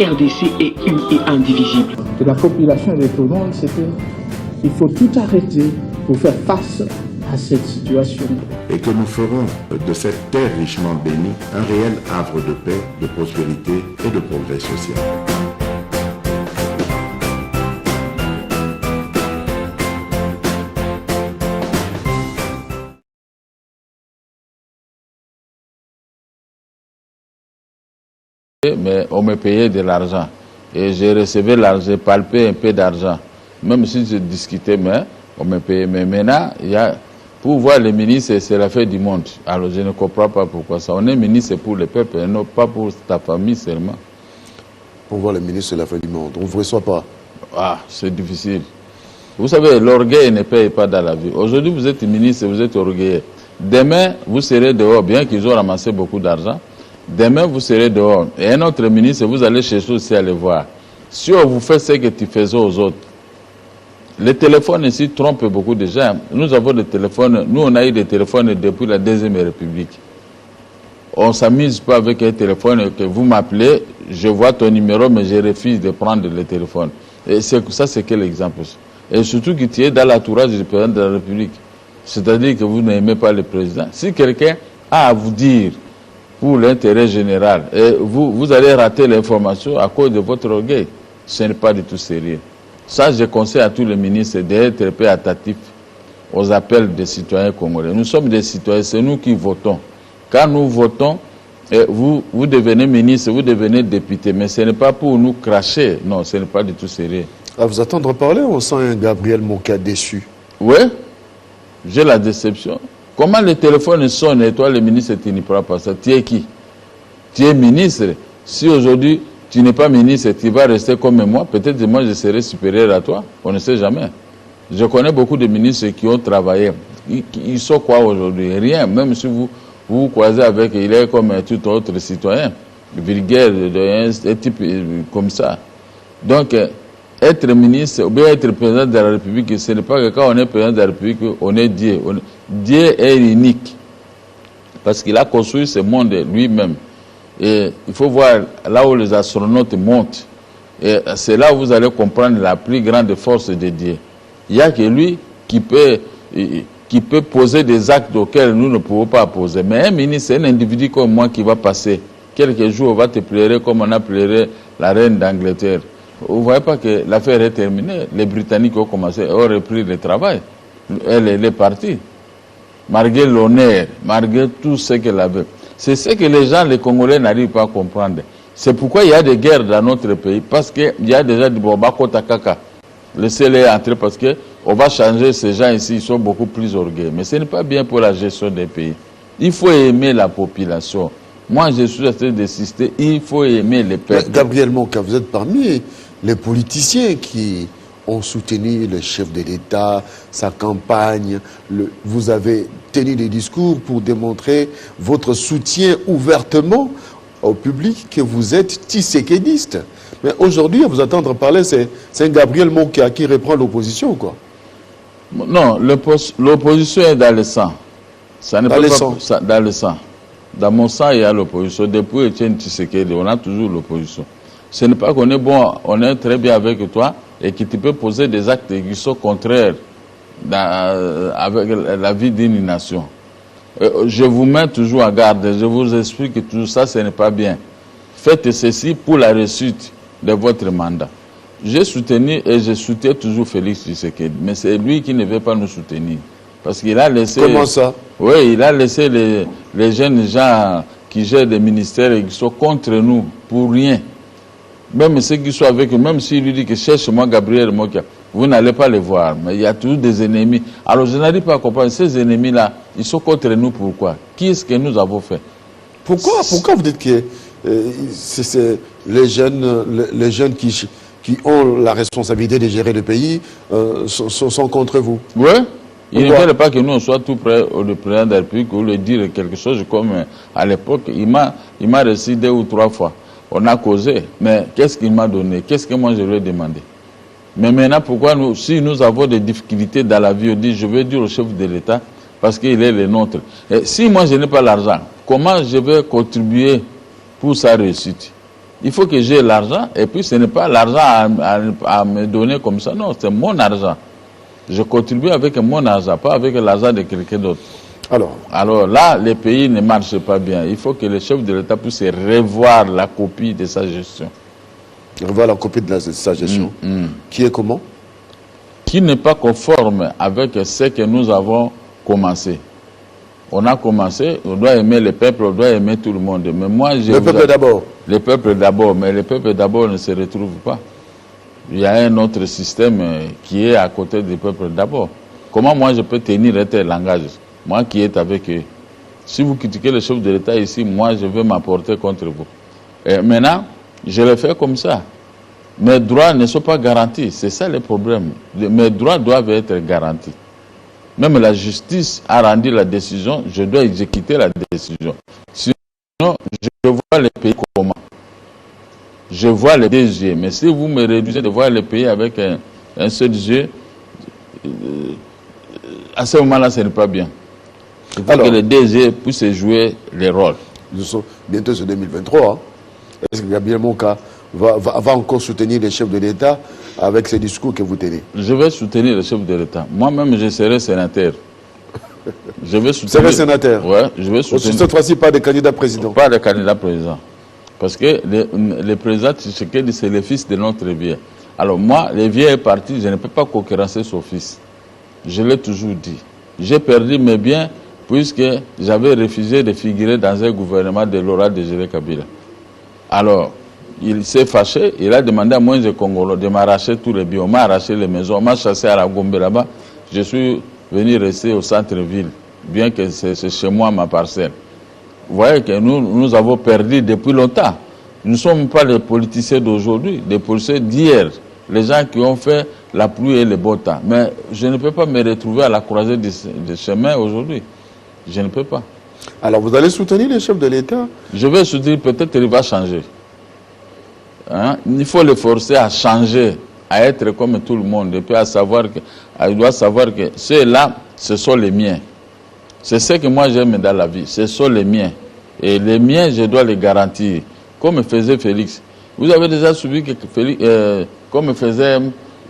RDC est une et indivisible. De la population et de tout le monde, c'est qu'il faut tout arrêter pour faire face à cette situation. Et que nous ferons de cette terre richement bénie un réel havre de paix, de prospérité et de progrès social. Mais on me payait de l'argent. Et j'ai reçu l'argent, j'ai palpé un peu d'argent. Même si je discutais, mais on me payait. Mais maintenant, pour voir les ministres, c'est la fête du monde. Alors je ne comprends pas pourquoi ça. On est ministre pour le peuple, et non pas pour ta famille seulement. Pour voir les ministres, c'est la fin du monde. On ne vous reçoit pas. Ah, c'est difficile. Vous savez, l'orgueil ne paye pas dans la vie. Aujourd'hui, vous êtes ministre, vous êtes orgueilleux. Demain, vous serez dehors, bien qu'ils ont ramassé beaucoup d'argent. Demain, vous serez dehors. Et un autre ministre, vous allez chercher aussi à le voir. Si on vous fait ce que tu faisais aux autres, les téléphones ici trompent beaucoup de gens. Nous avons des téléphones, nous on a eu des téléphones depuis la Deuxième République. On ne s'amuse pas avec un téléphone que vous m'appelez, je vois ton numéro, mais je refuse de prendre le téléphone. Et ça, c'est quel exemple? Et surtout que tu es dans l'entourage du président de la République. C'est-à-dire que vous n'aimez pas le président. Si quelqu'un a à vous dire pour l'intérêt général, et vous allez rater l'information à cause de votre orgueil, ce n'est pas du tout sérieux. Ça, je conseille à tous les ministres d'être peu attentifs aux appels des citoyens congolais. Nous sommes des citoyens, c'est nous qui votons. Quand nous votons, vous devenez ministre, vous devenez député, mais ce n'est pas pour nous cracher. Non, ce n'est pas du tout sérieux. À vous attendre parler, on sent un Gabriel Monka déçu. Oui, j'ai la déception. Comment le téléphone sonne et toi, le ministre, tu n'y pourras pas ça? Tu es qui? Tu es ministre. Si aujourd'hui, tu n'es pas ministre, tu vas rester comme moi, peut-être moi, je serai supérieur à toi. On ne sait jamais. Je connais beaucoup de ministres qui ont travaillé. Ils sont quoi aujourd'hui? Rien. Même si vous croisez avec, il est comme tout autre citoyen. Vulgaire, un type comme ça. Donc, être ministre ou bien être président de la République, ce n'est pas que quand on est président de la République, on est Dieu. Dieu est unique. Parce qu'il a construit ce monde lui-même. Et il faut voir là où les astronautes montent. Et c'est là où vous allez comprendre la plus grande force de Dieu. Il n'y a que lui qui peut poser des actes auxquels nous ne pouvons pas poser. Mais un ministre, c'est un individu comme moi qui va passer. Quelques jours, on va te pleurer comme on a pleuré la reine d'Angleterre. Vous ne voyez pas que l'affaire est terminée. Les Britanniques ont repris le travail. Elle est partie. Malgré l'honneur, malgré tout ce qu'elle avait. C'est ce que les gens, les Congolais, n'arrivent pas à comprendre. C'est pourquoi il y a des guerres dans notre pays. Parce qu'il y a déjà du Bobako Takaka. Laissez-les entrer parce qu'on va changer ces gens ici. Ils sont beaucoup plus orgueilleux. Mais ce n'est pas bien pour la gestion des pays. Il faut aimer la population. Moi, je suis resté d'insister, il faut aimer les peuples. Gabriel Monka, vous êtes parmi les politiciens qui ont soutenu le chef de l'État, sa campagne. Vous avez tenu des discours pour démontrer votre soutien ouvertement au public que vous êtes tshisekédiste. Mais aujourd'hui, à vous entendre parler, c'est un Gabriel Monka qui reprend l'opposition, quoi. Non, l'opposition est dans le sang. Ça n'est pas dans le sang. Dans mon sang, il y a l'opposition. Depuis Etienne Tshisekedi, on a toujours l'opposition. Ce n'est pas qu'on est bon, on est très bien avec toi et que tu peux poser des actes qui sont contraires avec la vie d'une nation. Je vous mets toujours en garde, je vous explique que tout ça, ce n'est pas bien. Faites ceci pour la réussite de votre mandat. J'ai soutenu et je soutiens toujours Félix Tshisekedi, mais c'est lui qui ne veut pas nous soutenir. Parce qu'il a laissé... Comment ça? Oui, il a laissé les jeunes gens qui gèrent des ministères et qui sont contre nous pour rien. Même ceux qui sont avec eux, même s'il lui dit que cherche-moi Gabriel Monka, vous n'allez pas les voir. Mais il y a toujours des ennemis. Alors je n'arrive pas à comprendre. Ces ennemis-là, ils sont contre nous pourquoi? Qu'est-ce que nous avons fait? Pourquoi vous dites que c'est les jeunes qui ont la responsabilité de gérer le pays sont contre vous? Oui. Il ne fallait pas que nous on soit tout près au président de la République ou lui dire quelque chose comme à l'époque. Il m'a reçu 2 ou 3 fois. On a causé. Mais qu'est-ce qu'il m'a donné? Qu'est-ce que moi je lui ai demandé? Mais maintenant, pourquoi si nous avons des difficultés dans la vie, on dit je vais dire au chef de l'État parce qu'il est le nôtre. Et si moi je n'ai pas l'argent, comment je vais contribuer pour sa réussite? Il faut que j'ai l'argent, et puis ce n'est pas l'argent à me donner comme ça, non, c'est mon argent. Je contribue avec mon argent, pas avec l'argent de quelqu'un d'autre. Alors là, les pays ne marchent pas bien. Il faut que le chef de l'État puisse revoir la copie de sa gestion. Revoir la copie de sa gestion. Qui est comment? Qui n'est pas conforme avec ce que nous avons commencé. On a commencé, on doit aimer le peuple, on doit aimer tout le monde. Mais moi, le peuple d'abord. Le peuple d'abord, mais le peuple d'abord ne se retrouve pas. Il y a un autre système qui est à côté du peuple d'abord. Comment moi je peux tenir un tel langage? Moi qui est avec eux. Si vous critiquez le chef de l'État ici, moi je vais m'apporter contre vous. Et maintenant, je le fais comme ça. Mes droits ne sont pas garantis. C'est ça le problème. Mes droits doivent être garantis. Même la justice a rendu la décision, je dois exécuter la décision. Sinon, je vois les pays comment. Je vois les deux yeux. Mais si vous me réduisez de voir les pays avec un seul yeux, à ce moment-là, ce n'est pas bien. Il faut que les deux yeux puissent jouer les rôles. Nous sommes bientôt sur 2023. Hein. Est-ce que Gabriel Monka va encore soutenir les chefs de l'État avec ces discours que vous tenez? Je vais soutenir les chefs de l'État. Moi-même, je serai sénateur. Je vais soutenir. Vous serez sénateur? Oui, je vais soutenir. Cette fois-ci, pas de candidat président? Pas de candidat président. Parce que le président Tshisekedi, c'est le fils de notre vieux. Alors moi, le vieux est parti, je ne peux pas concurrencer son fils. Je l'ai toujours dit. J'ai perdu mes biens puisque j'avais refusé de figurer dans un gouvernement de Laurent Désiré Kabila. Alors, il s'est fâché, il a demandé à moi de Congolais de m'arracher tous les biens. On m'a arraché les maisons, on m'a chassé à la Gombe là-bas. Je suis venu rester au centre-ville, bien que c'est chez moi ma parcelle. Vous voyez que nous avons perdu depuis longtemps. Nous ne sommes pas les politiciens d'aujourd'hui, les politiciens d'hier. Les gens qui ont fait la pluie et le beau temps. Mais je ne peux pas me retrouver à la croisée des chemins aujourd'hui. Je ne peux pas. Alors vous allez soutenir les chefs de l'État? Je vais soutenir, peut-être qu'il va changer. Hein? Il faut le forcer à changer, à être comme tout le monde. Et puis il doit savoir que ceux-là, ce sont les miens. C'est ce que moi j'aime dans la vie. Ce sont les miens. Et les miens, je dois les garantir. Comme faisait Félix. Vous avez déjà suivi que Félix, comme faisait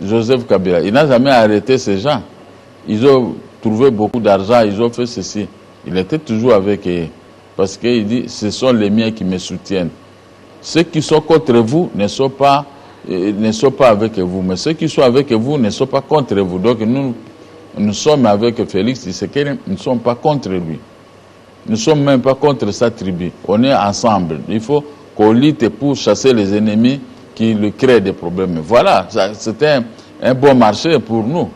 Joseph Kabila. Il n'a jamais arrêté ces gens. Ils ont trouvé beaucoup d'argent, ils ont fait ceci. Il était toujours avec eux. Parce qu'il dit, ce sont les miens qui me soutiennent. Ceux qui sont contre vous ne sont pas avec vous. Mais ceux qui sont avec vous ne sont pas contre vous. Donc nous sommes avec Félix Tshisekedi, nous ne sommes pas contre lui. Nous ne sommes même pas contre sa tribu. On est ensemble. Il faut qu'on lutte pour chasser les ennemis qui lui créent des problèmes. Voilà, c'était un bon marché pour nous.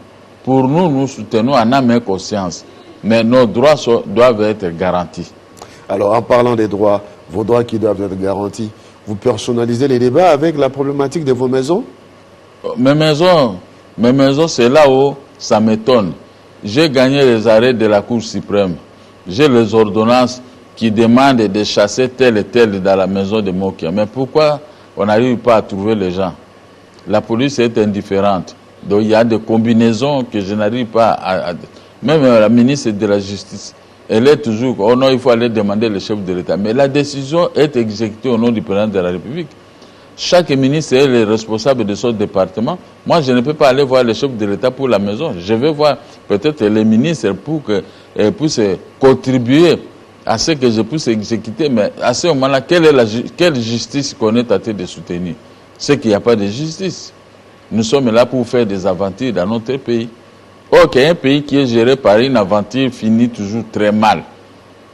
Pour nous, nous soutenons en âme et conscience. Mais nos droits doivent être garantis. Alors, en parlant des droits, vos droits qui doivent être garantis, vous personnalisez les débats avec la problématique de vos maisons? Mes maisons, c'est là où ça m'étonne. J'ai gagné les arrêts de la Cour suprême. J'ai les ordonnances qui demandent de chasser tel et tel dans la maison de Mokia. Mais pourquoi on n'arrive pas à trouver les gens? La police est indifférente. Donc il y a des combinaisons que je n'arrive pas à... Même la ministre de la Justice, elle est toujours... Oh non, il faut aller demander le chef de l'État. Mais la décision est exécutée au nom du président de la République. Chaque ministre est le responsable de son département. Moi, je ne peux pas aller voir le chef de l'État pour la maison. Je vais voir peut-être les ministres pour qu'ils puissent contribuer à ce que je puisse exécuter. Mais à ce moment-là, quelle justice qu'on est tenté de soutenir? C'est qu'il n'y a pas de justice. Nous sommes là pour faire des aventures dans notre pays. Ok, un pays qui est géré par une aventure finit toujours très mal.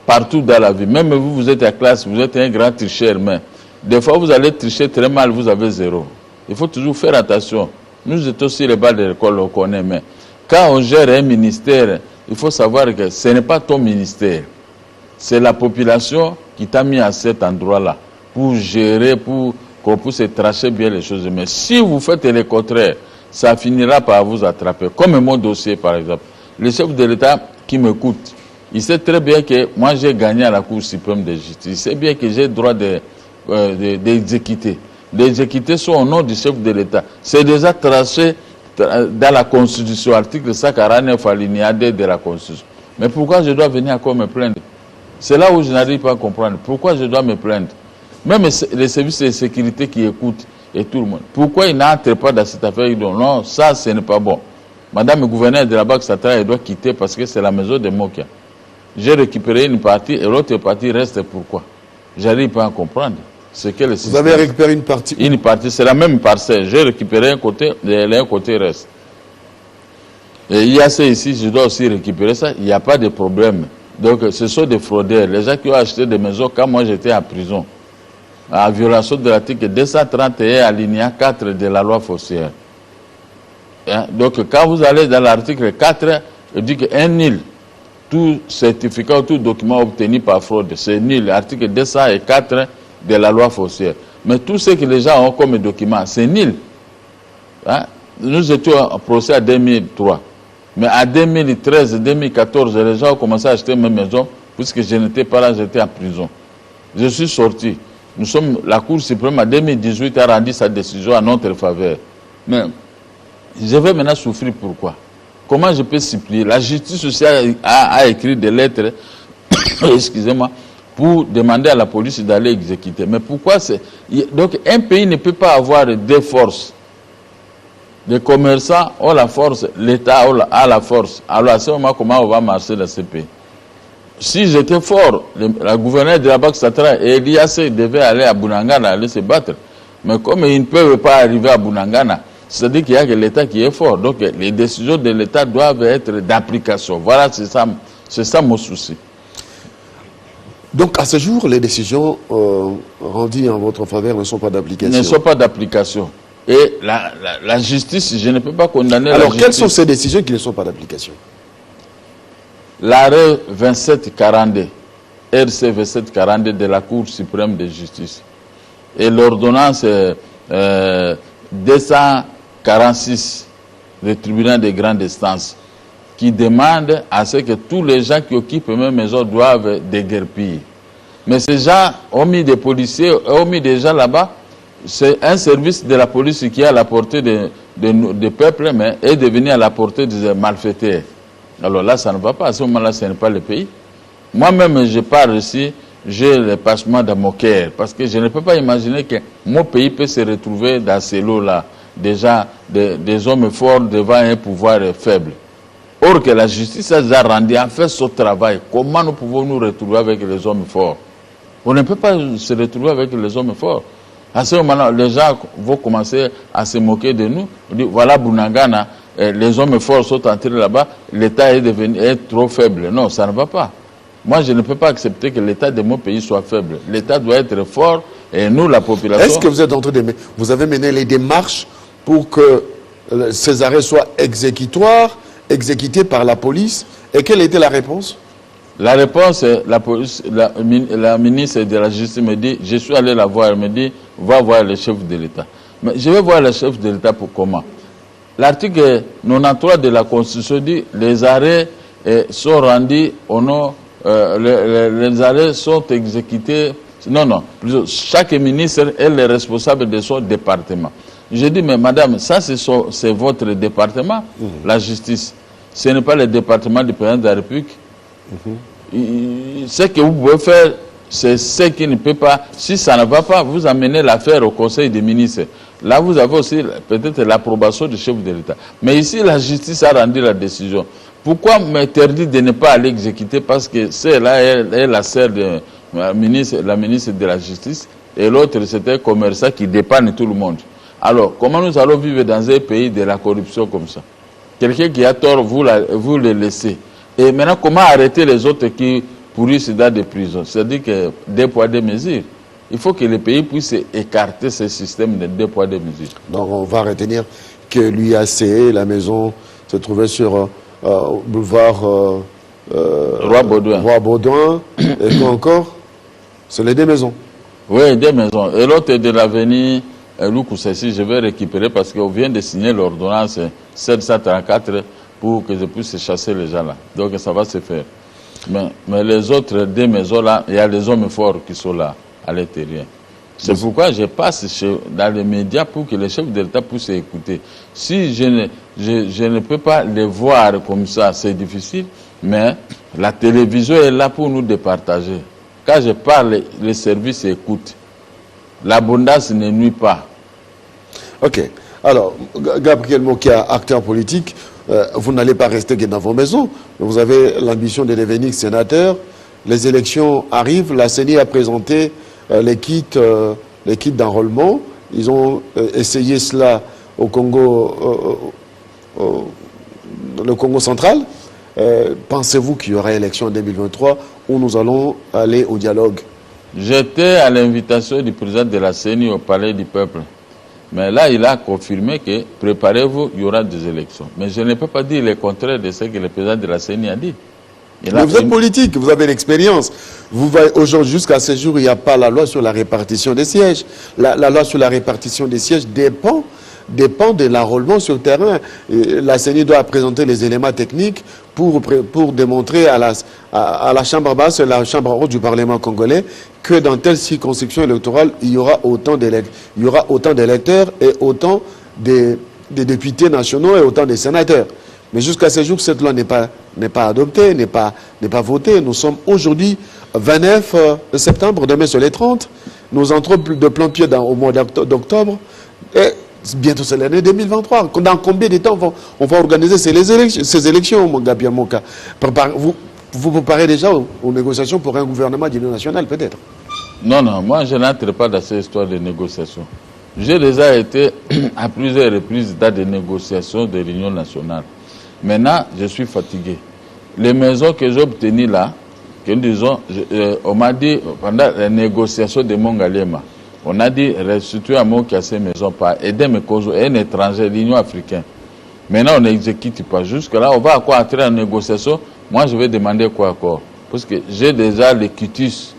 Partout dans la vie. Même vous, vous êtes à classe, vous êtes un grand tricheur, mais des fois vous allez tricher très mal, vous avez 0. Il faut toujours faire attention. Nous étions aussi les balles de l'école, on connaît, mais quand on gère un ministère, il faut savoir que ce n'est pas ton ministère. C'est la population qui t'a mis à cet endroit-là pour gérer, pour qu'on puisse tracer bien les choses. Mais si vous faites le contraire, ça finira par vous attraper. Comme mon dossier, par exemple. Le chef de l'État qui m'écoute, il sait très bien que moi, j'ai gagné à la Cour suprême de justice. Il sait bien que j'ai le droit d'exécuter. D'exécuter sont au nom du chef de l'État. C'est déjà tracé dans la Constitution, article 149 alinéa 2 de la Constitution. Mais pourquoi je dois venir encore me plaindre? C'est là où je n'arrive pas à comprendre. Pourquoi je dois me plaindre? Même les services de sécurité qui écoutent et tout le monde. Pourquoi ils n'entrent pas dans cette affaire? Ils disent non, ça, ce n'est pas bon. Madame le gouverneur de la Banque centrale, elle doit quitter parce que c'est la maison de Mokia. J'ai récupéré une partie et l'autre partie reste pourquoi? J'arrive pas à comprendre. Vous avez récupéré une partie? Une partie, c'est la même parcelle. J'ai récupéré un côté et l'un côté reste. Et il y a ça ici, je dois aussi récupérer ça. Il n'y a pas de problème. Donc, ce sont des fraudeurs. Les gens qui ont acheté des maisons quand moi j'étais en prison, en violation de l'article 231 alinéa 4 de la loi foncière. Hein? Donc, quand vous allez dans l'article 4, il dit qu'un nul, tout certificat ou tout document obtenu par fraude, c'est nul. L'article 204 de la loi foncière. Mais tout ce que les gens ont comme document, c'est nul. Hein? Nous étions en procès en 2003. Mais en 2013, 2014, les gens ont commencé à acheter mes maisons puisque je n'étais pas là, j'étais en prison. Je suis sorti. La Cour suprême en 2018 a rendu sa décision en notre faveur. Mais je vais maintenant souffrir pourquoi? Comment je peux supplier? La justice sociale a écrit des lettres, excusez-moi, pour demander à la police d'aller exécuter. Mais pourquoi c'est... Donc un pays ne peut pas avoir deux forces. Les commerçants ont la force, l'État a la force. Alors à ce moment, comment on va marcher dans ce pays? Si j'étais fort, la gouverneure de la Banque centrale et l'IAC devaient aller à Bunangana, aller se battre. Mais comme ils ne peuvent pas arriver à Bunangana, c'est-à-dire qu'il y a que l'État qui est fort. Donc les décisions de l'État doivent être d'application. Voilà, c'est ça mon souci. Donc à ce jour, les décisions rendues en votre faveur ne sont pas d'application? Ne sont pas d'application. Et la justice, je ne peux pas condamner la justice. Alors quelles sont ces décisions qui ne sont pas d'application? L'arrêt 2742, RC 2742 de la Cour suprême de justice et l'ordonnance 246 du tribunal de grande instance qui demande à ce que tous les gens qui occupent mes maisons doivent déguerpir. Mais ces gens ont mis des policiers, ont mis des gens là-bas. C'est un service de la police qui est à la portée des peuples, mais est devenu à la portée des malfaiteurs. Alors là, ça ne va pas. À ce moment-là, ce n'est pas le pays. Moi-même, je parle ici, j'ai le passement dans mon cœur, parce que je ne peux pas imaginer que mon pays peut se retrouver dans ces lots-là, déjà des hommes forts devant un pouvoir faible. Or que la justice a déjà rendu, a fait son travail. Comment nous pouvons nous retrouver avec les hommes forts? On ne peut pas se retrouver avec les hommes forts. À ce moment-là, les gens vont commencer à se moquer de nous. On dit, voilà Bunangana, les hommes forts sont entrés là-bas, l'État est trop faible. Non, ça ne va pas. Moi, je ne peux pas accepter que l'État de mon pays soit faible. L'État doit être fort et nous, la population... Est-ce que vous êtes en train de... Vous avez mené les démarches pour que ces arrêts soient exécutoires, exécutés par la police? Et quelle était la réponse? La réponse, la police, la ministre de la Justice me dit, je suis allé la voir, elle me dit, va voir le chef de l'État. Mais je vais voir le chef de l'État pour comment? L'article 93 de la Constitution dit, les arrêts sont rendus au nom, les arrêts sont exécutés, non, chaque ministre est le responsable de son département. Je dis, mais madame, ça c'est votre département, la justice. Ce n'est pas le département du président de la République. Ce que vous pouvez faire, c'est ce qui ne peut pas. Si ça ne va pas, vous amenez l'affaire au Conseil des ministres. Là, vous avez aussi peut-être l'approbation du chef de l'État. Mais ici, la justice a rendu la décision. Pourquoi m'interdire de ne pas aller exécuter? Parce que celle-là est la sœur de la ministre de la Justice et l'autre, c'est un commerçant qui dépanne tout le monde. Alors, comment nous allons vivre dans un pays de la corruption comme ça? Quelqu'un qui a tort, vous le laissez. Et maintenant, comment arrêter les autres qui pourrissent dans des prisons? C'est-à-dire que deux poids, deux mesures. Il faut que les pays puissent écarter ce système de deux poids, deux mesures. Donc on va retenir que l'UAC, la maison, se trouvait sur boulevard Roi Baudouin. Et quoi encore? C'est les deux maisons. Oui, deux maisons. Et l'autre de l'avenue Loukousessi, je vais récupérer parce qu'on vient de signer l'ordonnance 734 pour que je puisse chasser les gens là. Donc ça va se faire. Mais les autres deux maisons là, il y a les hommes forts qui sont là, à l'intérieur. C'est pourquoi je passe dans les médias pour que les chefs de l'État puissent écouter. Si je ne peux pas les voir comme ça, c'est difficile, mais la télévision est là pour nous départager. Quand je parle, les services écoutent. l'abondance ne nuit pas. Ok. Alors, Gabriel Mokia, acteur politique, vous n'allez pas rester que dans vos maisons. Vous avez l'ambition de devenir sénateur. Les élections arrivent. La CENI a présenté les kits d'enrôlement. Ils ont essayé cela au Congo, le Congo central. Pensez-vous qu'il y aura élection en 2023 où nous allons aller au dialogue? J'étais à l'invitation du président de la CENI au Palais du Peuple. Mais là, il a confirmé que préparez-vous, il y aura des élections. Mais je ne peux pas dire le contraire de ce que le président de la CENI a dit. Mais vous êtes politique, vous avez l'expérience. Aujourd'hui, jusqu'à ce jour, il n'y a pas la loi sur la répartition des sièges. La loi sur la répartition des sièges dépend de l'enrôlement sur le terrain. La CENI doit présenter les éléments techniques pour démontrer à la Chambre basse et la Chambre haute du Parlement congolais que dans telle circonscription électorale, il y aura autant d'électeurs et autant de députés nationaux et autant de sénateurs. Mais jusqu'à ce jour, cette loi n'est pas adoptée, n'est pas votée. Nous sommes aujourd'hui 29 septembre, demain sur les 30. Nous entrons de plein pied au mois d'octobre. Et bientôt c'est l'année 2023. Dans combien de temps on va organiser ces élections, mon Gabriel Moka? Vous préparez déjà aux négociations pour un gouvernement d'union nationale, peut-être? Non, moi je n'entre pas dans cette histoire de négociation. J'ai déjà été à plusieurs reprises dans des négociations de l'union nationale. Maintenant, je suis fatigué. Les maisons que j'ai obtenues là, que nous disons, on m'a dit pendant les négociations de Mongaliema, on a dit restituer à moi qui a ces maisons par aider mes causes et un étranger, l'Union africaine. Maintenant, on n'exécute pas. Jusque-là, on va encore entrer en négociation. Moi, je vais demander quoi encore? Parce que j'ai déjà les quitus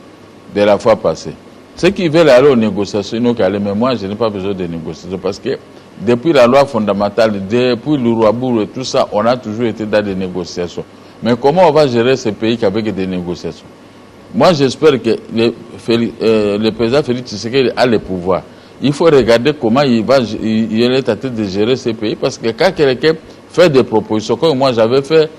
de la fois passée. Ceux qui veulent aller aux négociations, ils n'ont qu'à aller. Mais moi, je n'ai pas besoin de négociations. Parce que depuis la loi fondamentale, depuis l'Ourabourou et tout ça, on a toujours été dans des négociations. Mais comment on va gérer ce pays qu'avec des négociations? Moi, j'espère que le président Félix Tshisekedi a le pouvoir. Il faut regarder comment il est en train de gérer ce pays. Parce que quand quelqu'un fait des propositions, comme moi j'avais fait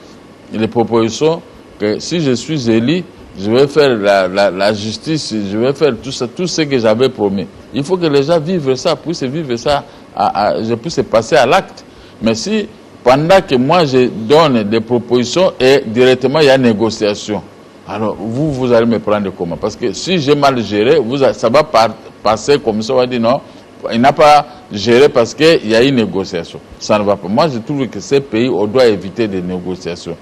les propositions, que si je suis élu, je vais faire la justice, je vais faire tout ça, tout ce que j'avais promis. Il faut que les gens vivent ça, puissent vivre ça, je puisse passer à l'acte. Mais si, pendant que moi je donne des propositions et directement il y a négociation, alors vous allez me prendre comment? Parce que si j'ai mal géré, ça va passer comme ça, on va dire non, il n'a pas géré parce qu'il y a une négociation. Ça ne va pas. Moi je trouve que ces pays, on doit éviter des négociations.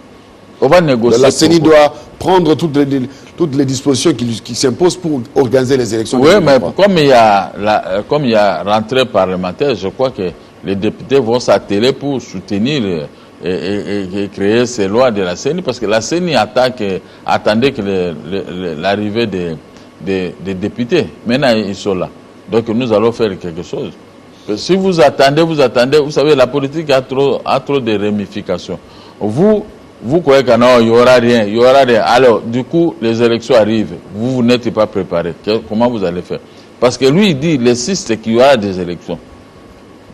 On va négocier. La CENI doit prendre toutes les dispositions qui s'imposent pour organiser les élections. Oui, mais comme il y a rentrée parlementaire, je crois que les députés vont s'atteler pour soutenir et créer ces lois de la CENI, parce que la CENI attendait que l'arrivée des députés. Maintenant, ils sont là. Donc nous allons faire quelque chose. Si vous attendez, vous savez, la politique a trop de ramifications. Vous croyez que non, il n'y aura rien, Alors, du coup, les élections arrivent. Vous n'êtes pas préparé. Comment vous allez faire? Parce que lui, il dit, le 6, c'est qu'il y aura des élections.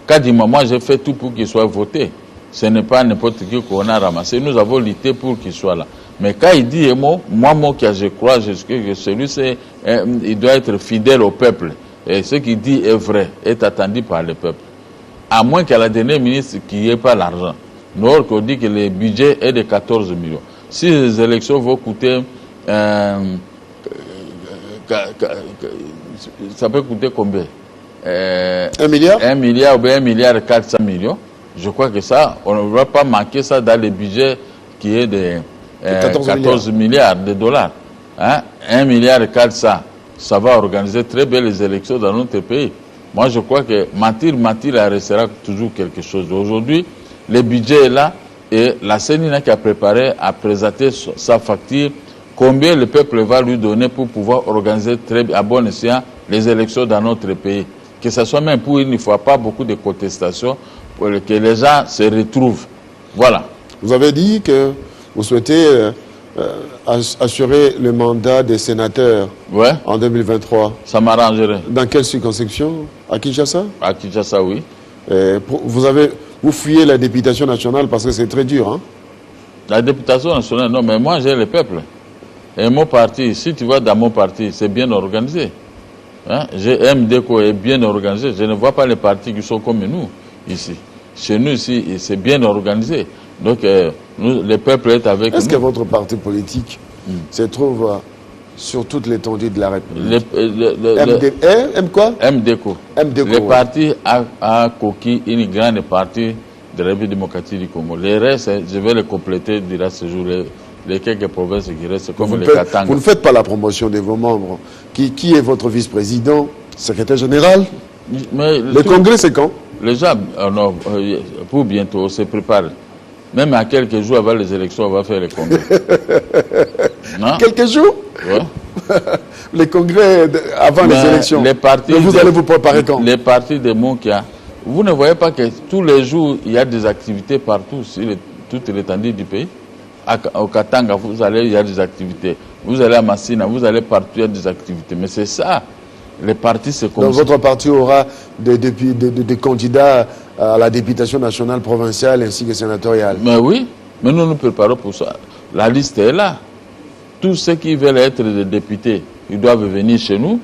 Quasiment, moi, j'ai fait tout pour qu'il soit voté. Ce n'est pas n'importe qui qu'on a ramassé. Nous avons lutté pour qu'il soit là. Mais quand il dit, moi, je crois que celui, il doit être fidèle au peuple. Et ce qu'il dit est vrai, est attendu par le peuple. À moins qu'à la dernière ministre, qu'il n'y ait pas l'argent. Nous, on dit que le budget est de 14 millions. Si les élections vont coûter, ça peut coûter combien? 1 milliard? 1 milliard ou bien 1 milliard et 400 millions. Je crois que ça, on ne va pas manquer ça dans le budget qui est de 14 milliards de dollars. Hein? 1 milliard et 400, ça va organiser très bien les élections dans notre pays. Moi, je crois que mentir, restera toujours quelque chose. Aujourd'hui, le budget est là et la CENI n'a qu'à préparer, à présenter sa facture, combien le peuple va lui donner pour pouvoir organiser à bon escient les élections dans notre pays. Que ce soit même pour une fois pas beaucoup de contestations, pour que les gens se retrouvent. Voilà. Vous avez dit que vous souhaitez assurer le mandat des sénateurs en 2023. Ça m'arrangerait. Dans quelle circonscription? À Kinshasa? À Kinshasa, oui. Vous fuyez la députation nationale parce que c'est très dur, hein? La députation nationale, non, mais moi j'ai le peuple. Et mon parti, si tu vas dans mon parti, c'est bien organisé. Hein? MDECO est bien organisé. Je ne vois pas les partis qui sont comme nous ici. Chez nous ici, c'est bien organisé. Donc, le peuple est avec nous. Est-ce que votre parti politique se trouve sur toute l'étendue de la République? Quoi? MDECO. MDECO. Le parti a conquis une grande partie de la République démocratique du Congo. Les restes, je vais les compléter durant ce jour. Les quelques provinces qui restent, comme les Katanga. Vous ne faites pas la promotion de vos membres. Qui est votre vice-président, secrétaire général? Le congrès, c'est quand? Les gens, pour bientôt, on se prépare. Même à quelques jours avant les élections, on va faire le congrès. Quelques jours? Ouais. Les congrès avant les élections. Les partis. Mais vous allez vous préparer quand? Les partis de Monkia. Vous ne voyez pas que tous les jours, il y a des activités partout, sur toute l'étendue du pays. Au Katanga, il y a des activités. Vous allez à Massina, vous allez partout, il y a des activités. Mais c'est ça. Les partis, c'est comme ça. Donc votre parti aura des candidats à la députation nationale, provinciale ainsi que sénatoriale. Mais oui, mais nous nous préparons pour ça. La liste est là. Tous ceux qui veulent être des députés, ils doivent venir chez nous,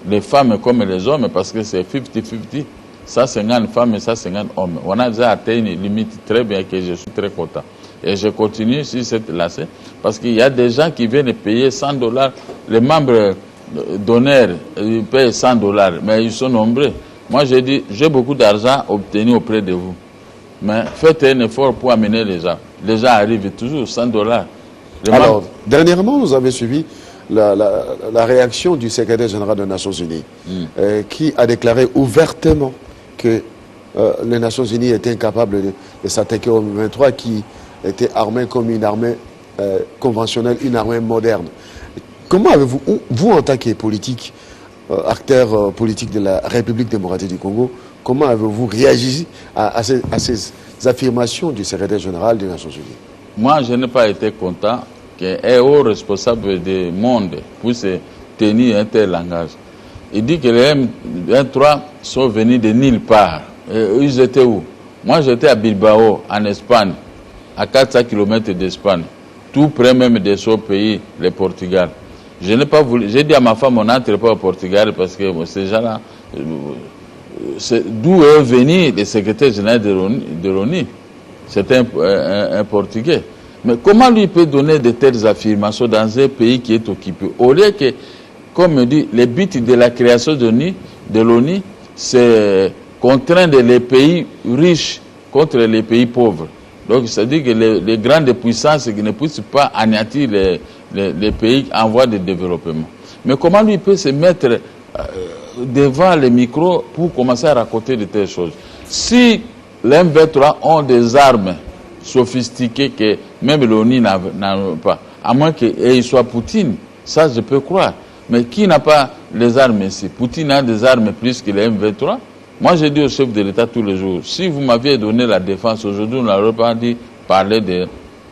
les femmes comme les hommes, parce que c'est 50-50. Ça, 50 femmes et ça, 50 hommes. On a déjà atteint une limite très bien que je suis très content. Et je continue sur cette lancée parce qu'il y a des gens qui viennent payer $100. Les membres d'honneur, ils payent $100, mais ils sont nombreux. Moi, j'ai dit, j'ai beaucoup d'argent obtenu auprès de vous. Mais faites un effort pour amener les gens. Les gens arrivent toujours, $100. Alors, dernièrement, nous avons suivi la réaction du secrétaire général des Nations Unies, qui a déclaré ouvertement que les Nations Unies étaient incapables de s'attaquer au M23, qui était armé comme une armée conventionnelle, une armée moderne. Comment avez-vous, vous en tant que politique, acteur politique de la République démocratique du Congo, comment avez-vous réagi à ces affirmations du secrétaire général des Nations Unies? Moi, je n'ai pas été content qu'un haut responsable du monde puisse tenir un tel langage. Il dit que les M23 sont venus de nulle part. Et ils étaient où? Moi, j'étais à Bilbao, en Espagne, à 400 km d'Espagne, tout près même de ce pays, le Portugal. Je n'ai pas voulu. J'ai dit à ma femme, on n'entre pas au Portugal parce que ces gens-là, d'où est venu le secrétaire général de l'ONU? C'est un Portugais. Mais comment lui peut donner de telles affirmations dans un pays qui est occupé? Au lieu que, comme dit, le but de la création de l'ONU, c'est contraindre les pays riches contre les pays pauvres. Donc, c'est-à-dire que les grandes puissances ne puissent pas anéantir les pays en voie de développement. Mais comment lui peut se mettre devant les micros pour commencer à raconter de telles choses? Si les M23 ont des armes sophistiquées que même l'ONU n'a pas, à moins qu'il soit Poutine, ça je peux croire. Mais qui n'a pas les armes ici? Poutine a des armes plus que les M23. Moi, j'ai dit au chef de l'État tous les jours, si vous m'aviez donné la défense aujourd'hui, on n'aurait pas dit parler de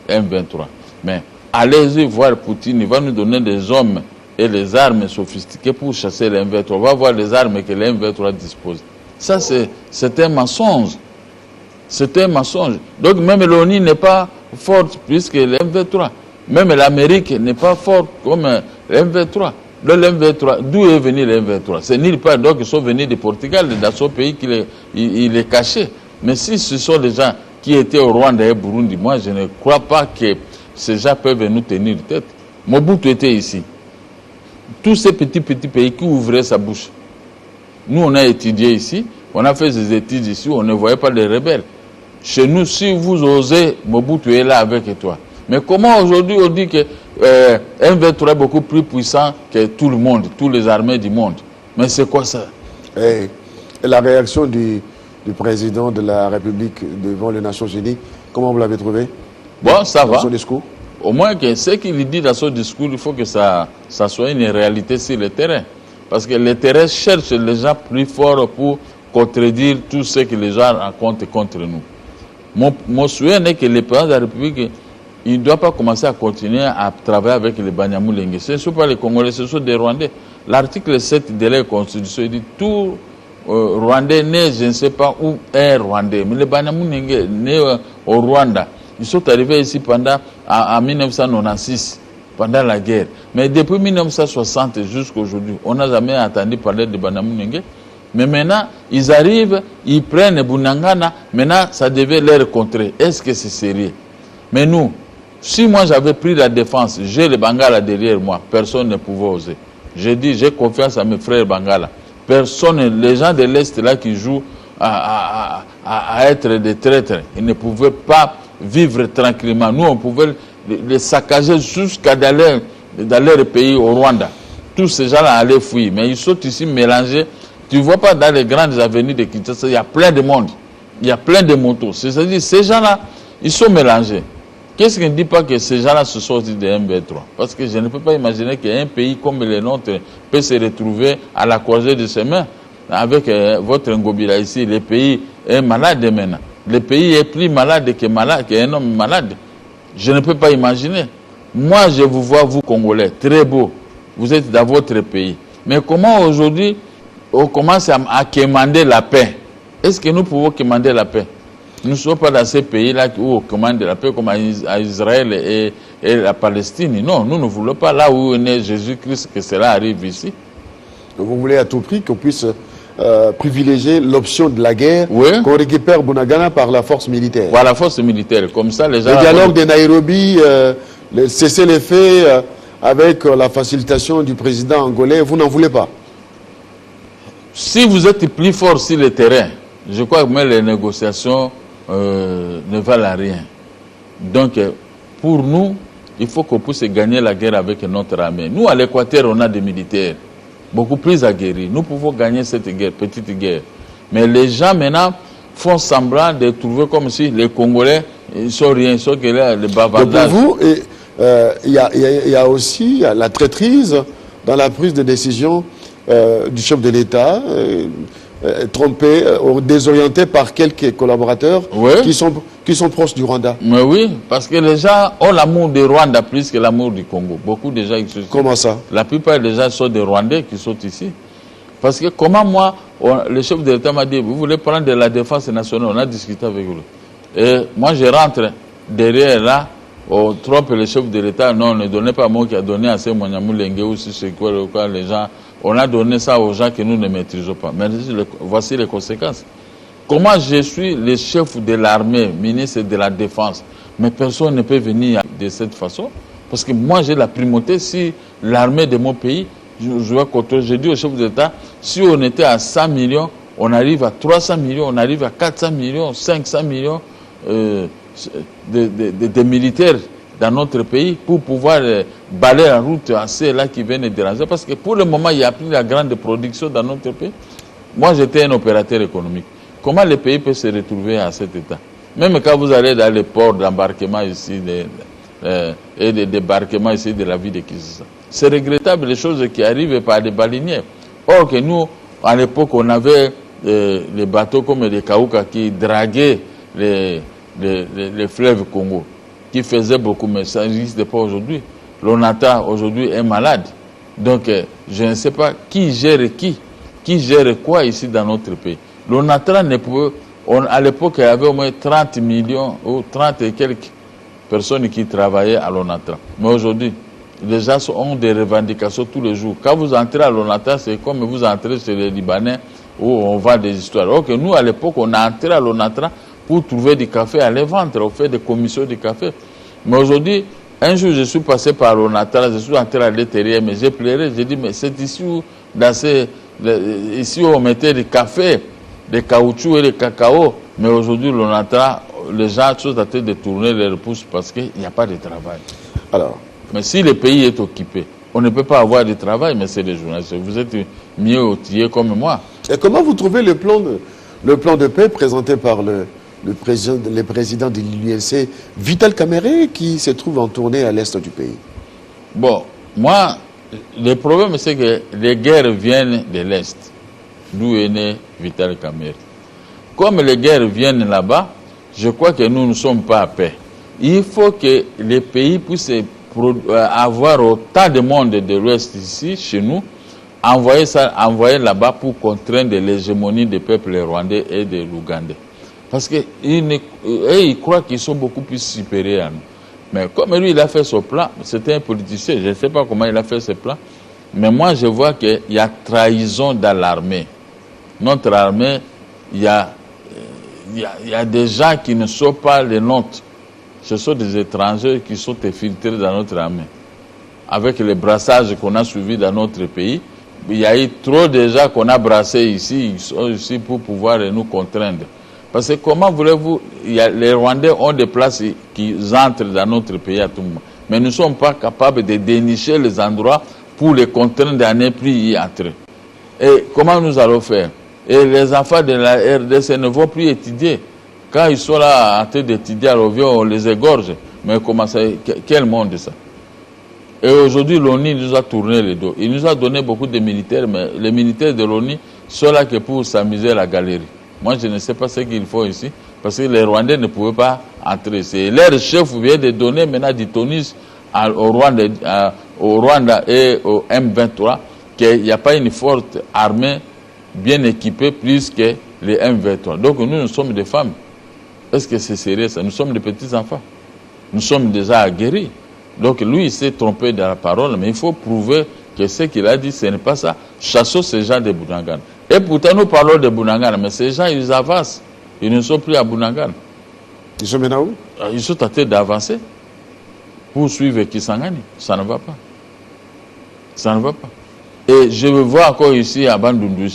M23. Mais allez-y voir Poutine, il va nous donner des hommes et les armes sophistiquées pour chasser les M23. On va voir les armes que les M23 disposent. Ça, c'est un mensonge. C'est un mensonge. Donc, même l'ONU n'est pas forte plus que les M23. Même l'Amérique n'est pas forte comme les M23. Le M23, d'où est venu le M23? C'est nulle part. Donc, ils sont venus du Portugal, dans son pays qu'il est caché. Mais si ce sont des gens qui étaient au Rwanda et au Burundi, moi, je ne crois pas que ces gens peuvent nous tenir tête. Mobutu était ici. Tous ces petits pays qui ouvraient sa bouche. Nous, on a étudié ici, on a fait des études ici, on ne voyait pas les rebelles. Chez nous, si vous osez, Mobutu est là avec toi. Mais comment aujourd'hui on dit que M23 est beaucoup plus puissant que tout le monde, tous les armées du monde? Mais c'est quoi ça? Et la réaction du président de la République devant les Nations Unies, comment vous l'avez trouvé? Bon, ça va. Son discours? Au moins que ce qu'il dit dans son discours, il faut que ça soit une réalité sur le terrain. Parce que le terrain cherche les gens plus forts pour contredire tout ce que les gens racontent contre nous. Mon souhait est que le président de la République, il ne doit pas commencer à continuer à travailler avec les Banyamulenge. Ce ne sont pas les Congolais, ce sont des Rwandais. L'article 7 de la Constitution, il dit tout Rwandais né, je ne sais pas où est Rwandais. Mais les Banyamulenge nés au Rwanda, ils sont arrivés ici en 1996. pendant la guerre. Mais depuis 1960 jusqu'à aujourd'hui, on n'a jamais entendu parler de Banamunenge. Mais maintenant, ils arrivent, ils prennent Bunangana, maintenant ça devait leur contrer. Est-ce que c'est sérieux? Mais nous, si moi j'avais pris la défense, j'ai le Bangala derrière moi, personne ne pouvait oser. J'ai dit, j'ai confiance à mes frères Bangala. Personne, les gens de l'Est là qui jouent à être des traîtres, ils ne pouvaient pas vivre tranquillement. Nous, on pouvait les saccager jusqu'à dans leur pays, au Rwanda. Tous ces gens-là allaient fuir, mais ils sont ici mélangés. Tu ne vois pas dans les grandes avenues de Kinshasa, il y a plein de monde, il y a plein de motos. C'est-à-dire ces gens-là, ils sont mélangés. Qu'est-ce qui ne dit pas que ces gens-là se sont sortis de MB3? Parce que je ne peux pas imaginer qu'un pays comme le nôtre peut se retrouver à la croisée de ses mains. Avec votre Ngobila ici, le pays est malade maintenant. Le pays est plus malade qu'un homme malade. Je ne peux pas imaginer. Moi, je vous vois, vous Congolais, très beau. Vous êtes dans votre pays. Mais comment aujourd'hui on commence à commander la paix? Est-ce que nous pouvons commander la paix? Nous ne sommes pas dans ces pays-là où on commande la paix comme à Israël et la Palestine. Non, nous ne voulons pas là où est né Jésus-Christ que cela arrive ici. Vous voulez à tout prix qu'on puisse privilégier l'option de la guerre, oui, qu'on récupère Bunagana par la force militaire. Par la force militaire, comme ça les gens... Le dialogue de Nairobi, cesser les faits avec la facilitation du président angolais, vous n'en voulez pas? Si vous êtes plus fort sur le terrain, je crois que même les négociations ne valent rien. Donc, pour nous, il faut qu'on puisse gagner la guerre avec notre armée. Nous, à l'Équateur, on a des militaires beaucoup plus aguerris. Nous pouvons gagner cette guerre, petite guerre. Mais les gens, maintenant, font semblant de trouver comme si les Congolais, ils sont rien, ils sont que là, les bavardages. Pour vous, il y a aussi la traîtrise dans la prise de décision du chef de l'État, trompé, désorienté par quelques collaborateurs, oui, qui sont proches du Rwanda. Mais oui, parce que les gens ont l'amour du Rwanda plus que l'amour du Congo. Beaucoup de gens... Comment ça? La plupart des gens sont des Rwandais qui sont ici. Parce que comment moi, le chef de l'État m'a dit, vous voulez prendre de la défense nationale, on a discuté avec vous. Et moi je rentre derrière là, on trompe le chef de l'État, non, ne donnez pas moi qui a donné à ces Mouniamoulengue ou si c'est quoi les gens... On a donné ça aux gens que nous ne maîtrisons pas. Mais voici les conséquences. Comment je suis le chef de l'armée, ministre de la Défense, mais personne ne peut venir de cette façon? Parce que moi, j'ai la primauté. Si l'armée de mon pays, je dis au chef de l'État, si on était à 100 millions, on arrive à 300 millions, on arrive à 400 millions, 500 millions de militaires dans notre pays pour pouvoir balayer la route à ceux-là qui viennent déranger. Parce que pour le moment, il n'y a plus la grande production dans notre pays. Moi, j'étais un opérateur économique. Comment le pays peut se retrouver à cet état? Même quand vous allez dans les ports d'embarquement ici et de débarquement ici de la ville de Kinshasa. C'est regrettable les choses qui arrivent par des baleiniers. Or que nous, à l'époque, on avait les bateaux comme les Kaouka qui draguaient les fleuves Congo, qui faisait beaucoup, mais ça n'existe pas aujourd'hui. L'ONATRA aujourd'hui est malade. Donc, je ne sais pas qui gère quoi ici dans notre pays. L'ONATRA ne peut... à l'époque, il y avait au moins 30 millions ou 30 et quelques personnes qui travaillaient à l'ONATRA. Mais aujourd'hui, les gens ont des revendications tous les jours. Quand vous entrez à l'ONATRA, c'est comme vous entrez chez les Libanais où on vend des histoires. Ok, nous, à l'époque, on a entré à l'ONATRA pour trouver du café à les vendre, on fait des commissions de café. Mais aujourd'hui, un jour, je suis passé par l'ONATRA, je suis entré à l'intérieur, mais j'ai pleuré, j'ai dit, mais c'est ici où, ici où on mettait du café, des caoutchoucs et des cacao, mais aujourd'hui, l'ONATRA, les gens sont en train de tourner leurs pouces parce qu'il n'y a pas de travail. Alors, mais si le pays est occupé, on ne peut pas avoir de travail, mais c'est les journalistes. Vous êtes mieux outillés comme moi. Et comment vous trouvez le plan de paix présenté par le président de l'UNC, Vital Kamerhe, qui se trouve en tournée à l'est du pays? Bon, moi, le problème, c'est que les guerres viennent de l'est, d'où est né Vital Kamerhe. Comme les guerres viennent là-bas, je crois que nous ne sommes pas à paix. Il faut que les pays puissent avoir autant de monde de l'ouest ici, chez nous, envoyer là-bas pour contraindre l'hégémonie des peuples rwandais et de l'Ougandais. Parce qu'ils croient qu'ils sont beaucoup plus supérieurs à nous. Mais comme lui, il a fait son plan, c'était un politicien, je ne sais pas comment il a fait ce plan, mais moi je vois qu'il y a trahison dans l'armée. Notre armée, il y a des gens qui ne sont pas les nôtres. Ce sont des étrangers qui sont infiltrés dans notre armée. Avec les brassages qu'on a suivis dans notre pays, il y a eu trop de gens qu'on a brassés ici, ils sont ici pour pouvoir nous contraindre. Parce que comment voulez-vous, les Rwandais ont des places qui entrent dans notre pays à tout moment. Mais nous ne sommes pas capables de dénicher les endroits pour les contraindre à ne plus y entrer. Et comment nous allons faire? Et les enfants de la RDC ne vont plus étudier. Quand ils sont là en train d'étudier à Rovio, on les égorge. Mais comment ça, quel monde ça? Et aujourd'hui, l'ONU nous a tourné le dos. Il nous a donné beaucoup de militaires, mais les militaires de l'ONU sont là que pour s'amuser à la galerie. Moi, je ne sais pas ce qu'il faut ici, parce que les Rwandais ne pouvaient pas entrer. Leur chef vient de donner maintenant du tonus au Rwanda et au M23 qu'il n'y a pas une forte armée bien équipée plus que les M23. Donc nous sommes des femmes. Est-ce que c'est sérieux ça? Nous sommes des petits enfants. Nous sommes déjà aguerris. Donc lui, il s'est trompé dans la parole, mais il faut prouver que ce qu'il a dit, ce n'est pas ça. Chassons ces gens de Bunagana. Et pourtant, nous parlons de Bunagana, mais ces gens, ils avancent. Ils ne sont plus à Bunagana. Ils sont maintenant où? Ils sont en train d'avancer pour suivre Kisangani. Ça ne va pas. Ça ne va pas. Et je veux voir encore ici à Bandundu,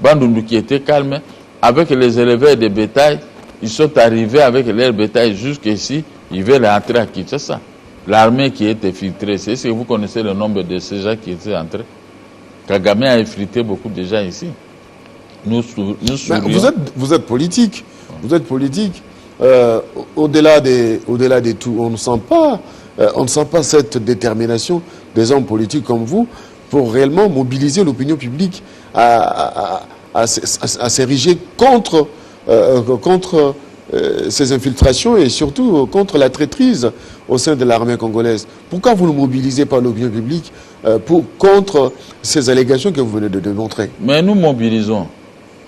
Bandundu qui était calme, avec les éleveurs de bétail, ils sont arrivés avec leur bétail jusqu'ici, ils veulent entrer à Kinshasa. L'armée qui est infiltrée, c'est ce que vous connaissez le nombre de ces gens qui étaient entrés. Kagame a infiltré beaucoup de gens ici. Vous êtes politique. Vous êtes politique. Au-delà de tout, on ne sent pas cette détermination des hommes politiques comme vous pour réellement mobiliser l'opinion publique à s'ériger contre ces infiltrations et surtout contre la traîtrise au sein de l'armée congolaise. Pourquoi vous ne mobilisez pas l'opinion publique contre ces allégations que vous venez de démontrer? Mais nous mobilisons.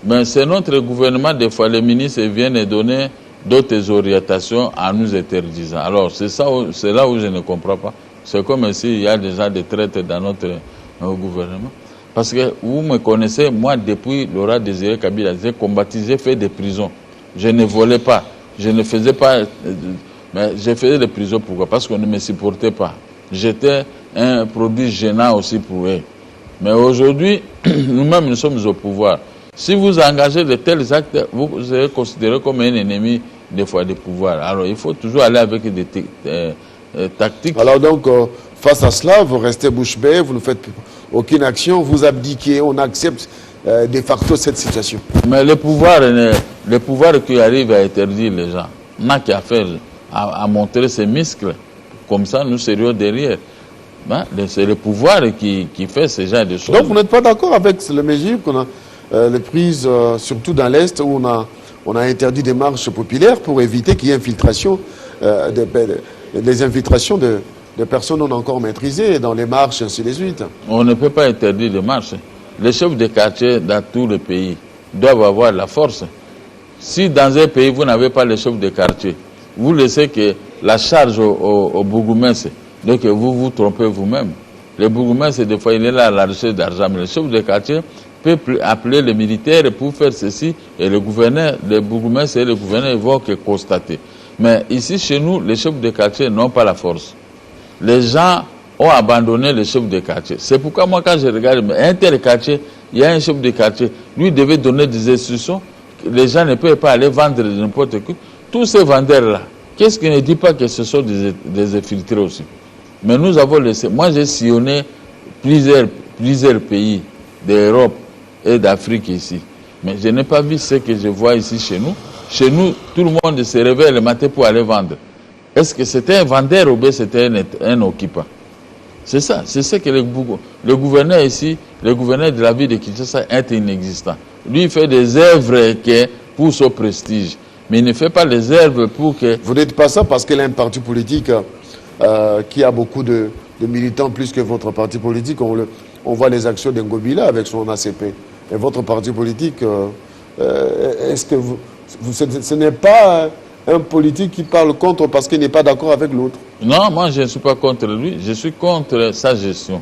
Mais c'est notre gouvernement, des fois les ministres viennent donner d'autres orientations en nous interdisant. Alors c'est là où je ne comprends pas. C'est comme s'il y a déjà des traites dans notre gouvernement. Parce que vous me connaissez, moi depuis Laurent Désiré Kabila, j'ai combattu, j'ai fait des prisons. Je ne volais pas, je ne faisais pas, mais j'ai fait des prisons. Pourquoi? Parce qu'on ne me supportait pas. J'étais un produit gênant aussi pour eux. Mais aujourd'hui, nous-mêmes, nous sommes au pouvoir. Si vous engagez de tels actes, vous serez considéré comme un ennemi des fois du pouvoir. Alors il faut toujours aller avec des tactiques. Alors donc, face à cela, vous restez bouche bée, vous ne faites aucune action, vous abdiquez, on accepte de facto cette situation. Mais le pouvoir qui arrive à interdire les gens n'a qu'à faire, à montrer ses muscles. Comme ça, nous serions derrière. Ben, c'est le pouvoir qui fait ce genre de choses. Donc vous n'êtes pas d'accord avec les mesures qu'on a prises, surtout dans l'Est, où on a interdit des marches populaires pour éviter qu'il y ait infiltration, des infiltrations de personnes non encore maîtrisées dans les marches, ainsi de suite. On ne peut pas interdire les marches. Les chefs de quartier dans tous les pays doivent avoir la force. Si dans un pays, vous n'avez pas les chefs de quartier, vous laissez que la charge au bourgmestre, donc vous vous trompez vous-même. Le bourgmestre, des fois, il est là à la recherche d'argent, mais le chef de quartier peut appeler les militaires pour faire ceci, et le gouverneur, le bourgmestre et le gouverneur vont que constater. Mais ici, chez nous, les chefs de quartier n'ont pas la force. Les gens ont abandonné les chefs de quartier. C'est pourquoi moi, quand je regarde un tel quartier, il y a un chef de quartier, lui devait donner des instructions, les gens ne peuvent pas aller vendre n'importe quoi. Tous ces vendeurs-là, qu'est-ce qui ne dit pas que ce sont des infiltrés aussi? Mais nous avons laissé, moi j'ai sillonné plusieurs pays d'Europe et d'Afrique ici. Mais je n'ai pas vu ce que je vois ici chez nous. Chez nous, tout le monde se réveille le matin pour aller vendre. Est-ce que c'était un vendeur ou bien c'était un occupant? C'est ça, c'est ce que le gouverneur ici, le gouverneur de la ville de Kinshasa est inexistant. Lui, il fait des œuvres pour son prestige, mais il ne fait pas les œuvres pour que... Vous n'êtes pas ça parce qu'il a un parti politique qui a beaucoup de militants plus que votre parti politique. On voit les actions d'Ngobila avec son ACP. Et votre parti politique, est-ce que ce n'est pas un politique qui parle contre parce qu'il n'est pas d'accord avec l'autre. Non, moi je ne suis pas contre lui, je suis contre sa gestion.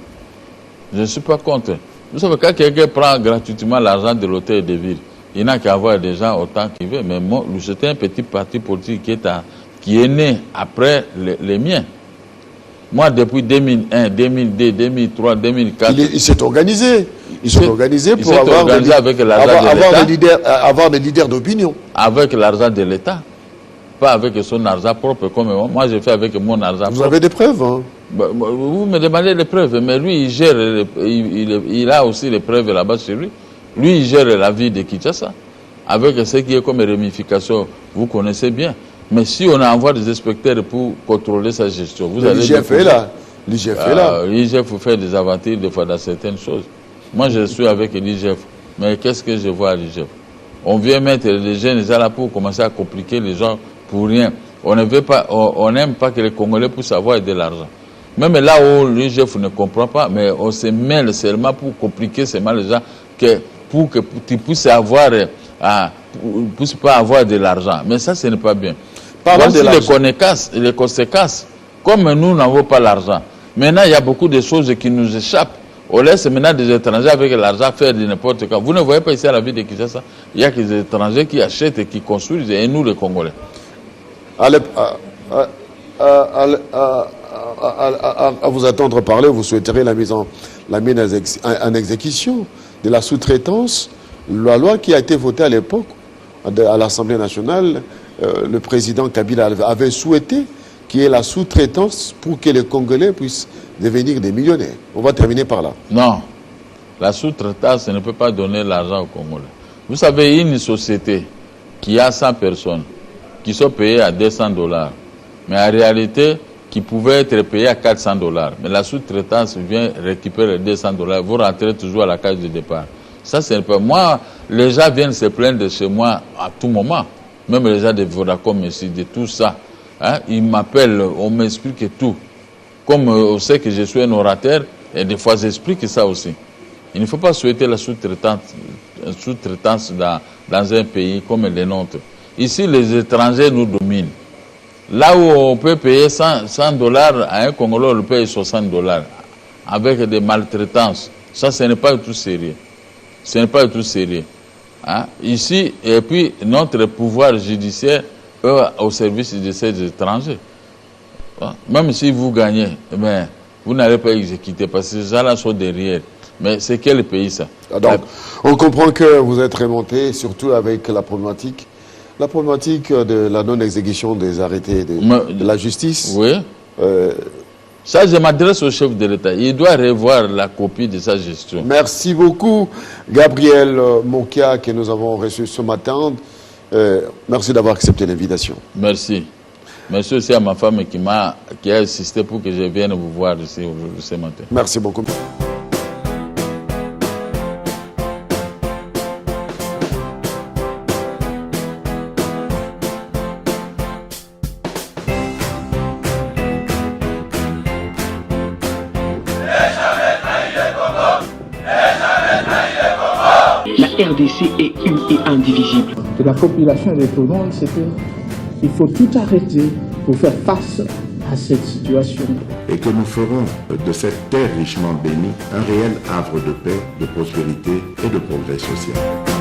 Je ne suis pas contre. Vous savez, quand quelqu'un prend gratuitement l'argent de l'hôtel de ville, il n'a qu'à avoir des gens autant qu'il veut. Mais moi, c'était un petit parti politique qui est né après les miens. Moi, depuis 2001, 2002, 2003, 2004... Il s'est organisé. Il s'est organisé pour avoir des leaders d'opinion. Avec l'argent de l'État. Pas avec son argent propre comme moi, j'ai fait avec mon argent propre. Vous avez des preuves, hein? Vous me demandez les preuves, mais lui, il gère, il a aussi les preuves là-bas chez lui. Lui, il gère la vie de Kinshasa. Avec ce qui est comme ramification, vous connaissez bien. Mais si on envoie des inspecteurs pour contrôler sa gestion, vous allez... L'IGF est là. L'IGF est là. L'IGF fait des aventures des fois dans certaines choses. Moi, je suis avec l'IGF. Mais qu'est-ce que je vois à l'IGF? On vient mettre les jeunes là pour commencer à compliquer les gens pour rien. On ne veut pas, on n'aime pas que les Congolais puissent avoir de l'argent. Même là où l'IGF ne comprend pas, mais on se mêle seulement pour compliquer seulement les gens, pour que tu puisses avoir, puisses pas avoir de l'argent. Mais ça, ce n'est pas bien. Voici les conséquences. Comme nous n'avons pas l'argent, maintenant il y a beaucoup de choses qui nous échappent. On laisse maintenant des étrangers avec l'argent faire de n'importe quoi. Vous ne voyez pas ici à la ville de Kinshasa, il y a des étrangers qui achètent et qui construisent, et nous les Congolais. À vous attendre parler, vous souhaiterez la mise en exécution de la sous-traitance. La loi qui a été votée à l'époque à l'Assemblée nationale, le président Kabila avait souhaité qu'il y ait la sous-traitance pour que les Congolais puissent devenir des millionnaires. On va terminer par là. Non, la sous-traitance ne peut pas donner l'argent aux Congolais. Vous savez, une société qui a 100 personnes, qui sont payées à $200, mais en réalité, qui pouvaient être payées à $400. Mais la sous-traitance vient récupérer les $200, vous rentrez toujours à la case de départ. Ça, c'est pas... Moi, les gens viennent se plaindre de chez moi à tout moment. Même les gens de Vodacom ici, de tout ça. Hein? Ils m'appellent, on m'explique tout. Comme on sait que je suis un orateur, et des fois j'explique ça aussi. Il ne faut pas souhaiter la sous-traitance dans un pays comme le nôtre. Ici, les étrangers nous dominent. Là où on peut payer $100 à un Congolais, on le paye $60 avec des maltraitances. Ça, ce n'est pas du tout sérieux. Ce n'est pas du tout sérieux. Hein? Ici, et puis notre pouvoir judiciaire est au service de ces étrangers. Même si vous gagnez, mais vous n'allez pas exécuter parce que ces gens-là sont derrière. Mais c'est quel pays ça? Donc, on comprend que vous êtes remonté, surtout avec la problématique de la non-exécution des arrêtés de la justice. Oui. Ça, je m'adresse au chef de l'État. Il doit revoir la copie de sa gestion. Merci beaucoup, Gabriel Mokia, que nous avons reçu ce matin. Merci d'avoir accepté l'invitation. Merci. Merci aussi à ma femme qui a insisté pour que je vienne vous voir ici ce matin. Merci beaucoup. La RDC est une et indivisible. De la population et de tout le monde, c'est qu'il faut tout arrêter pour faire face à cette situation. Et que nous ferons de cette terre richement bénie un réel havre de paix, de prospérité et de progrès social.